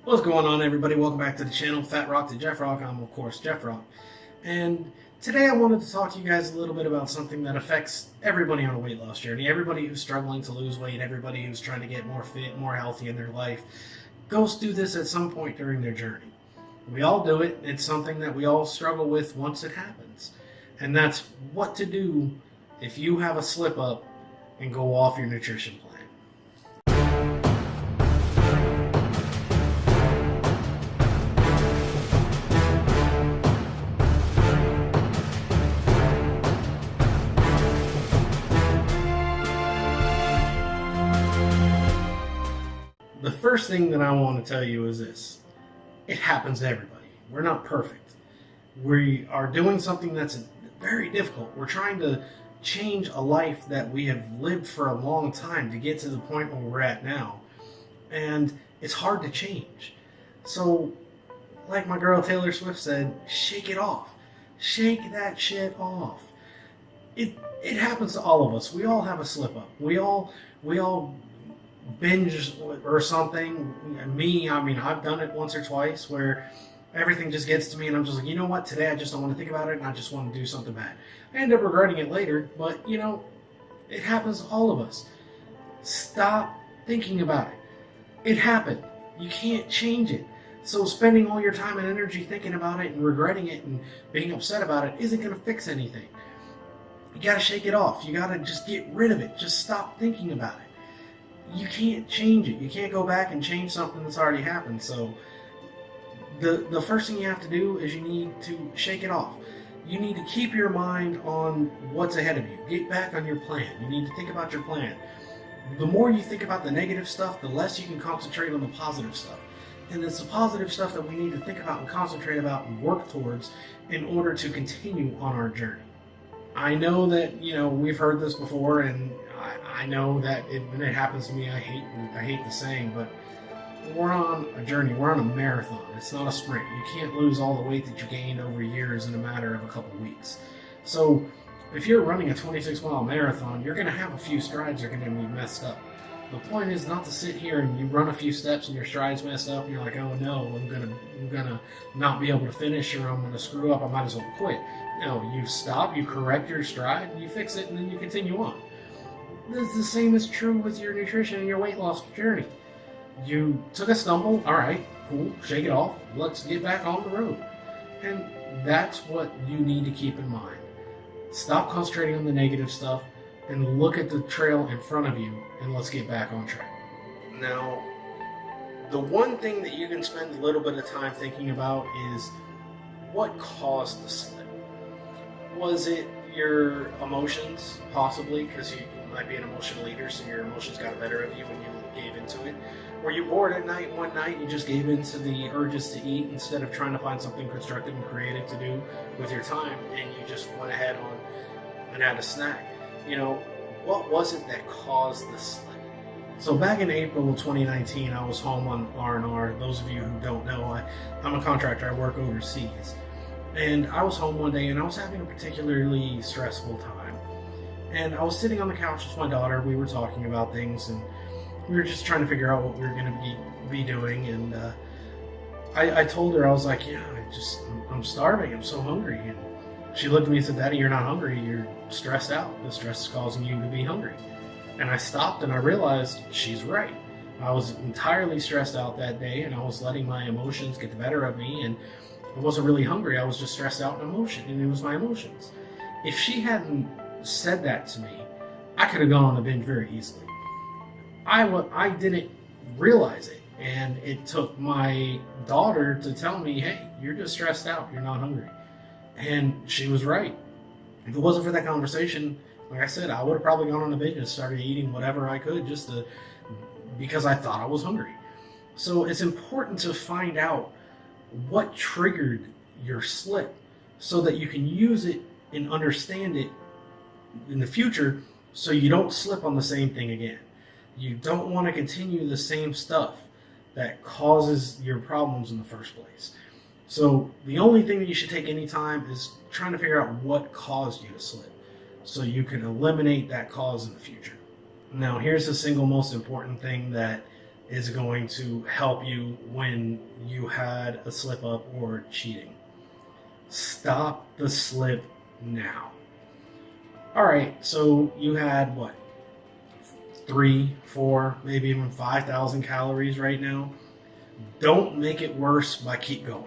What's going on, everybody? Welcome back to the channel, Fat Rock to DaJeffrock. I'm, of course, DaJeffrock. And today I wanted to talk to you guys a little bit about something that affects everybody on a weight loss journey. Everybody who's struggling to lose weight, everybody who's trying to get more fit, more healthy in their life, goes through this at some point during their journey. We all do it. It's something that we all struggle with once it happens. And that's what to do if you have a slip up and go off your nutrition plan. The first thing that I want to tell you is this. It happens to everybody. We're not perfect. We are doing something that's very difficult. We're trying to change a life that we have lived for a long time to get to the point where we're at now. And it's hard to change. So, like my girl Taylor Swift said, shake it off. Shake that shit off. It happens to all of us. We all have a slip up. We all binge or something. I've done it once or twice where everything just gets to me and I'm just like, you know what, today I just don't want to think about it and I just want to do something bad. I end up regretting it later, but it happens to all of us. Stop thinking about it. It happened. You can't change it. So spending all your time and energy thinking about it and regretting it and being upset about it isn't going to fix anything. You got to shake it off. You got to just get rid of it. Just stop thinking about it. You can't change it. You can't go back and change something that's already happened. So the first thing you have to do is you need to shake it off. You need to keep your mind on what's ahead of you. Get back on your plan. You need to think about your plan. The more you think about the negative stuff, the less you can concentrate on the positive stuff. And it's the positive stuff that we need to think about and concentrate about and work towards in order to continue on our journey. I know that, we've heard this before, and I know that when it happens to me, I hate the saying, but we're on a journey. We're on a marathon. It's not a sprint. You can't lose all the weight that you gained over years in a matter of a couple weeks. So if you're running a 26-mile marathon, you're going to have a few strides that are going to be messed up. The point is not to sit here and you run a few steps and your strides messed up and you're like, oh no, I'm gonna not be able to finish, or I'm gonna screw up, I might as well quit. No, you stop, you correct your stride, you fix it, and then you continue on. The same is true with your nutrition and your weight loss journey. You took a stumble, alright, cool, shake it off, let's get back on the road. And that's what you need to keep in mind. Stop concentrating on the negative stuff and look at the trail in front of you, and let's get back on track. Now, the one thing that you can spend a little bit of time thinking about is what caused the slip. Was it your emotions, possibly, because you might be an emotional eater, so your emotions got the better of you when you gave into it? Were you bored at night one night, you just gave into the urges to eat instead of trying to find something constructive and creative to do with your time, and you just went ahead on and had a snack? What was it that caused the slip? So back in April of 2019, I was home on R&R. Those of you who don't know, I'm a contractor. I work overseas. And I was home one day and I was having a particularly stressful time. And I was sitting on the couch with my daughter. We were talking about things and we were just trying to figure out what we were going to be doing. And I told her, I was like, I'm starving. I'm so hungry. And she looked at me and said, Daddy, you're not hungry. You're stressed out. The stress is causing you to be hungry. And I stopped and I realized she's right. I was entirely stressed out that day and I was letting my emotions get the better of me, and I wasn't really hungry. I was just stressed out and it was my emotions. If she hadn't said that to me, I could have gone on a binge very easily. I didn't realize it, and it took my daughter to tell me, hey, you're just stressed out. You're not hungry. And she was right. If it wasn't for that conversation, like I said, I would have probably gone on a binge and started eating whatever I could because I thought I was hungry. So it's important to find out what triggered your slip so that you can use it and understand it in the future so you don't slip on the same thing again. You don't want to continue the same stuff that causes your problems in the first place. So the only thing that you should take any time is trying to figure out what caused you to slip so you can eliminate that cause in the future. Now, here's the single most important thing that is going to help you when you had a slip up or cheating. Stop the slip now. All right, so you had what? 3, 4, maybe even 5,000 calories right now. Don't make it worse by keep going.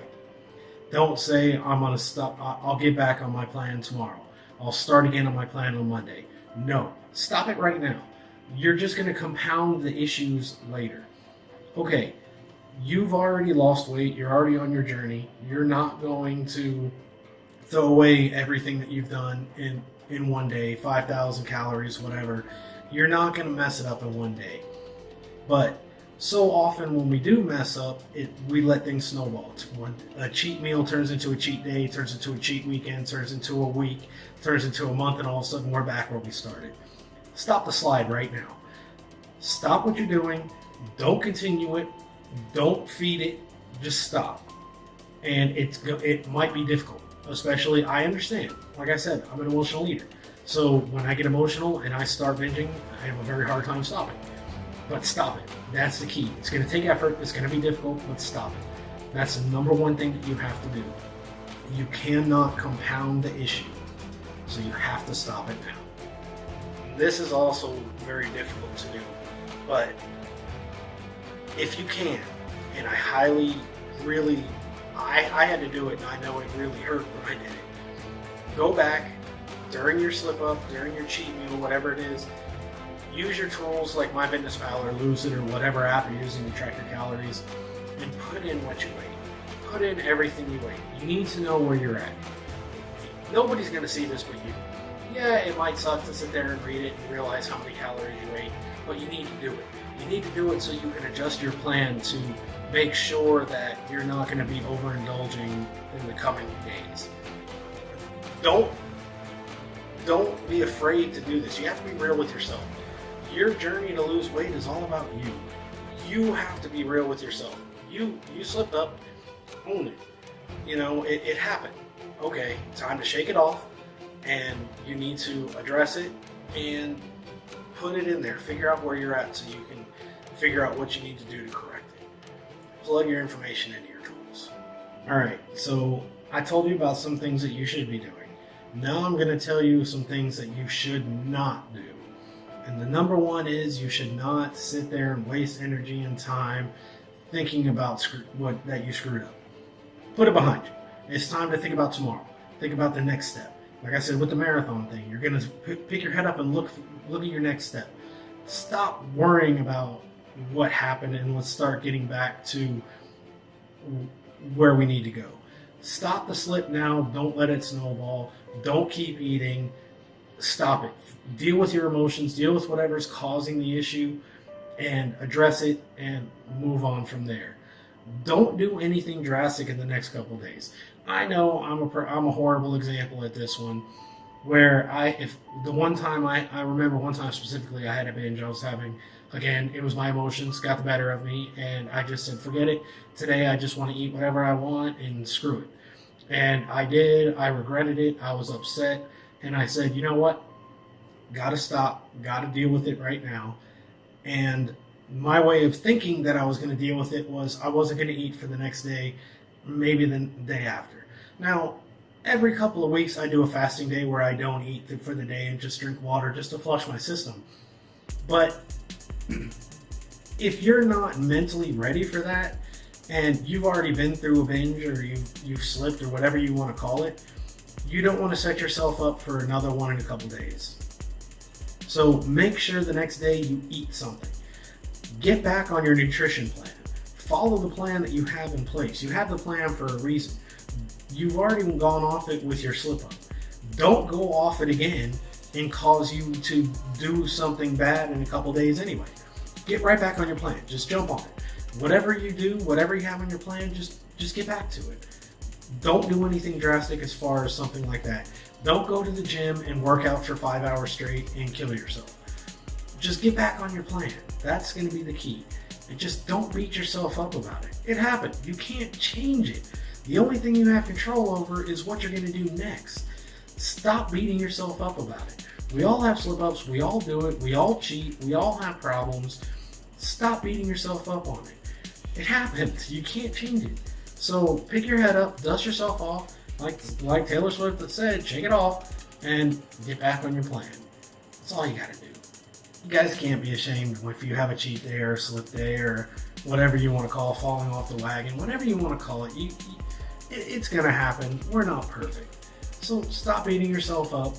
Don't say, I'm going to stop. I'll get back on my plan tomorrow. I'll start again on my plan on Monday. No, stop it right now. You're just going to compound the issues later. Okay, you've already lost weight. You're already on your journey. You're not going to throw away everything that you've done in one day, 5,000 calories, whatever. You're not going to mess it up in one day. But so often when we do mess up, we let things snowball. When a cheat meal turns into a cheat day, turns into a cheat weekend, turns into a week, turns into a month, and all of a sudden we're back where we started. Stop the slide right now. Stop what you're doing. Don't continue it. Don't feed it. Just stop. And it might be difficult, especially, I understand. Like I said, I'm an emotional eater. So when I get emotional and I start binging, I have a very hard time stopping. But stop it. That's the key. It's going to take effort. It's going to be difficult, but stop it. That's the number one thing that you have to do. You cannot compound the issue. So you have to stop it now. This is also very difficult to do. But if you can, and I highly, really, I had to do it, and I know it really hurt when I did it. Go back during your slip up, during your cheat meal, whatever it is. Use your tools like MyFitnessPal or Lose It or whatever app you're using to track your calories, and put in what you weigh. Put in everything you weigh. You need to know where you're at. Nobody's going to see this but you. Yeah, it might suck to sit there and read it and realize how many calories you ate, but you need to do it. You need to do it so you can adjust your plan to make sure that you're not going to be overindulging in the coming days. Don't be afraid to do this. You have to be real with yourself. Your journey to lose weight is all about you. You have to be real with yourself. You slipped up, own it. You know, it happened. Okay, time to shake it off, and you need to address it and put it in there. Figure out where you're at so you can figure out what you need to do to correct it. Plug your information into your tools. All right, so I told you about some things that you should be doing. Now I'm going to tell you some things that you should not do. And the number one is you should not sit there and waste energy and time thinking about that you screwed up. Put it behind you. It's time to think about tomorrow. Think about the next step. Like I said with the marathon thing, you're going to pick your head up and look at your next step. Stop worrying about what happened and let's start getting back to where we need to go. Stop the slip now. Don't let it snowball. Don't keep eating. Stop it. Deal with your emotions. Deal with whatever's causing the issue and address it and move on from there. Don't do anything drastic in the next couple days. I know I'm a horrible example at this one, where I remember one time specifically I had a binge I was having. Again, it was my emotions got the better of me, and I just said, forget it. Today I just want to eat whatever I want and screw it. And I did. I regretted it. I was upset. And I said, you know what? Gotta stop. Gotta deal with it right now. And my way of thinking that I was going to deal with it was I wasn't going to eat for the next day, maybe the day after. Now, every couple of weeks I do a fasting day where I don't eat for the day and just drink water just to flush my system. But if you're not mentally ready for that, and you've already been through a binge or you've slipped or whatever you want to call it, you don't want to set yourself up for another one in a couple days. So make sure the next day you eat something. Get back on your nutrition plan. Follow the plan that you have in place. You have the plan for a reason. You've already gone off it with your slip up. Don't go off it again and cause you to do something bad in a couple days anyway. Get right back on your plan. Just jump on it. Whatever you do, whatever you have on your plan, just get back to it. Don't do anything drastic as far as something like that. Don't go to the gym and work out for 5 hours straight and kill yourself. Just get back on your plan. That's going to be the key. And just don't beat yourself up about it. It happened. You can't change it. The only thing you have control over is what you're going to do next. Stop beating yourself up about it. We all have slip-ups. We all do it. We all cheat. We all have problems. stop beating yourself up on it. It happens. You can't change it. So pick your head up, dust yourself off, like Taylor Swift had said, shake it off, and get back on your plan. That's all you gotta do. You guys can't be ashamed if you have a cheat day or a slip day or whatever you want to call falling off the wagon, whatever you want to call it. It's gonna happen. We're not perfect. So stop beating yourself up.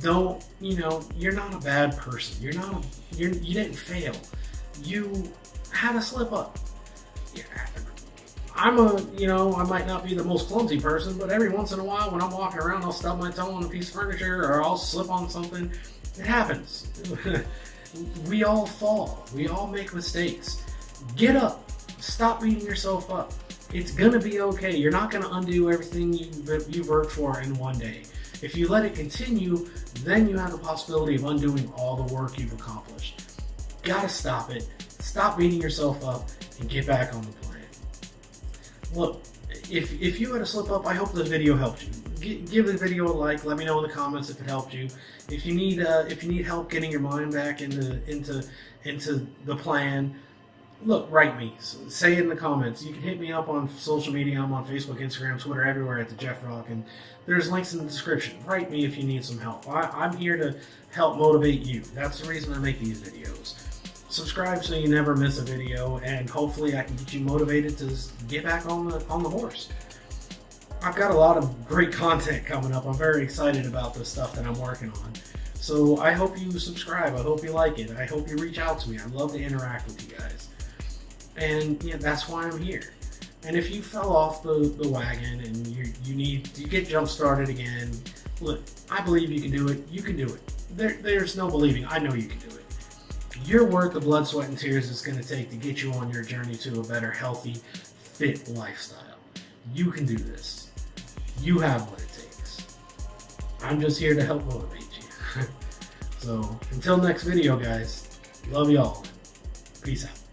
Don't, you're not a bad person. You didn't fail. You had a slip up. I might not be the most clumsy person, but every once in a while when I'm walking around, I'll stub my toe on a piece of furniture or I'll slip on something. It happens. We all fall. We all make mistakes. Get up. Stop beating yourself up. It's going to be okay. You're not going to undo everything you've worked for in one day. If you let it continue, then you have the possibility of undoing all the work you've accomplished. Gotta stop it. Stop beating yourself up and get back on the plan. Look, if you had a slip up, I hope the video helped you. Give the video a like. Let me know in the comments if it helped you. If you need help getting your mind back into the plan, look, write me. Say it in the comments. You can hit me up on social media. I'm on Facebook, Instagram, Twitter, everywhere at DaJeffrock, and there's links in the description. Write me if you need some help. I'm here to help motivate you. That's the reason I make these videos. Subscribe so you never miss a video, and hopefully I can get you motivated to get back on the horse. I've got a lot of great content coming up. I'm very excited about the stuff that I'm working on. So I hope you subscribe. I hope you like it. I hope you reach out to me. I love to interact with you guys. And that's why I'm here. And if you fell off the wagon and you need to get jump started again, look, I believe you can do it. You can do it. There's no believing. I know you can do it. You're worth the blood, sweat, and tears it's going to take to get you on your journey to a better, healthy, fit lifestyle. You can do this. You have what it takes. I'm just here to help motivate you. So until next video, guys, love y'all. Peace out.